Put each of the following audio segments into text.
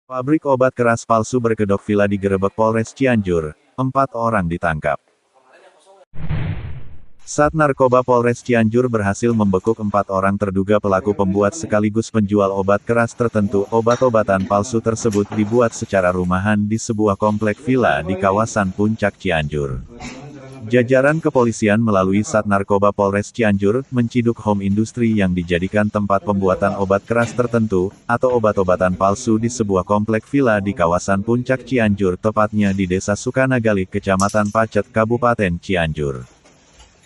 Pabrik obat keras palsu berkedok villa digerebek Polres Cianjur, 4 orang ditangkap. Sat Narkoba Polres Cianjur berhasil membekuk 4 orang terduga pelaku pembuat sekaligus penjual obat keras tertentu. Obat-obatan palsu tersebut dibuat secara rumahan di sebuah komplek villa di kawasan Puncak Cianjur. Jajaran kepolisian melalui Sat Narkoba Polres Cianjur, menciduk home industri yang dijadikan tempat pembuatan obat keras tertentu, atau obat-obatan palsu di sebuah komplek villa di kawasan Puncak Cianjur, tepatnya di Desa Sukanagali, Kecamatan Pacet, Kabupaten Cianjur.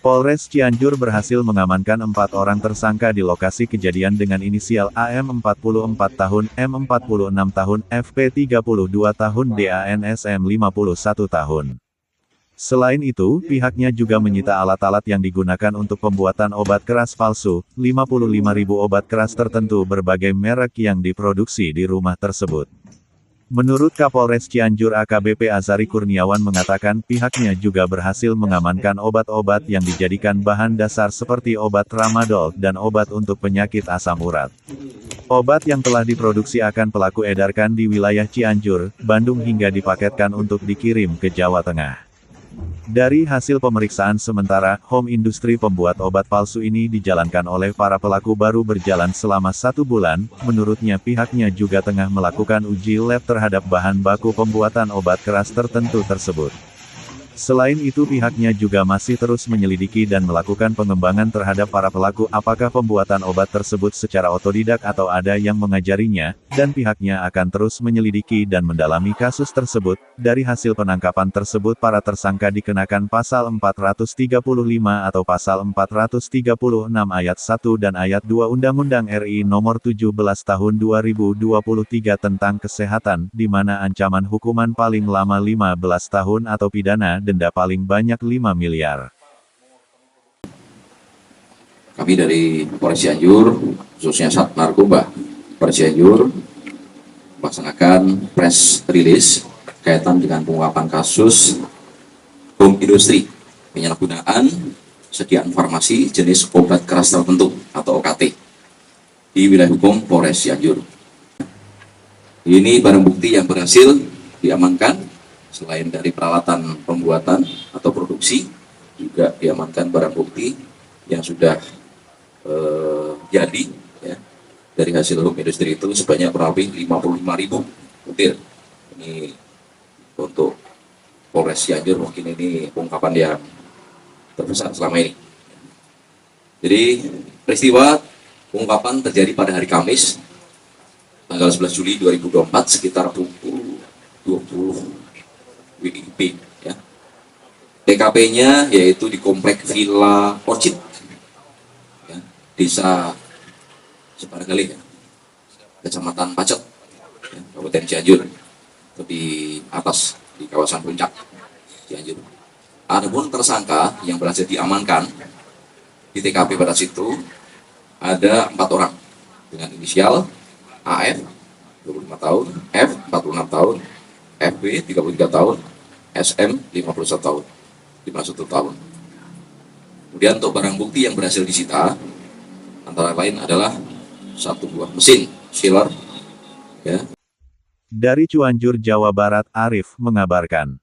Polres Cianjur berhasil mengamankan 4 orang tersangka di lokasi kejadian dengan inisial AM 44 tahun, M 46 tahun, FP 32 tahun, DAN SM 51 tahun. Selain itu, pihaknya juga menyita alat-alat yang digunakan untuk pembuatan obat keras palsu, 55.000 obat keras tertentu berbagai merek yang diproduksi di rumah tersebut. Menurut Kapolres Cianjur AKBP Azari Kurniawan mengatakan pihaknya juga berhasil mengamankan obat-obat yang dijadikan bahan dasar seperti obat tramadol dan obat untuk penyakit asam urat. Obat yang telah diproduksi akan pelaku edarkan di wilayah Cianjur, Bandung hingga dipaketkan untuk dikirim ke Jawa Tengah. Dari hasil pemeriksaan sementara, home industri pembuat obat palsu ini dijalankan oleh para pelaku baru berjalan selama 1 bulan, menurutnya pihaknya juga tengah melakukan uji lab terhadap bahan baku pembuatan obat keras tertentu tersebut. Selain itu pihaknya juga masih terus menyelidiki dan melakukan pengembangan terhadap para pelaku apakah pembuatan obat tersebut secara otodidak atau ada yang mengajarinya, dan pihaknya akan terus menyelidiki dan mendalami kasus tersebut. Dari hasil penangkapan tersebut para tersangka dikenakan pasal 435 atau pasal 436 ayat 1 dan ayat 2 Undang-Undang RI Nomor 17 Tahun 2023 tentang Kesehatan, di mana ancaman hukuman paling lama 15 tahun atau pidana denda paling banyak 5 miliar. Kami dari Polres Cianjur, khususnya Sat Narkoba Polres Cianjur, melaksanakan press release kaitan dengan pengungkapan kasus home industry penyalahgunaan sediaan farmasi jenis obat keras tertentu atau OKT di wilayah hukum Polres Cianjur. Ini barang bukti yang berhasil diamankan. Selain dari peralatan pembuatan atau produksi, juga diamankan barang bukti yang sudah jadi ya, dari hasil home industry itu sebanyak kurang lebih 55.000 butir. Ini untuk Polres Cianjur mungkin ini pengungkapan yang terbesar selama ini. Jadi peristiwa pengungkapan terjadi pada hari Kamis tanggal 11 Juli 2024 sekitar pukul 20 WIB ya. TKP-nya yaitu di komplek Villa Orchid ya, Desa Sukanagali ya, Kecamatan Pacet ya, Kabupaten Cianjur, itu di atas di kawasan Puncak Cianjur. Adapun tersangka yang berhasil diamankan di TKP pada situ ada 4 orang dengan inisial AF 25 tahun, F 46 tahun, FB 33 tahun, SM 51 tahun. Kemudian untuk barang bukti yang berhasil disita antara lain adalah 1 buah mesin chiller ya. Dari Cianjur, Jawa Barat, Arif mengabarkan.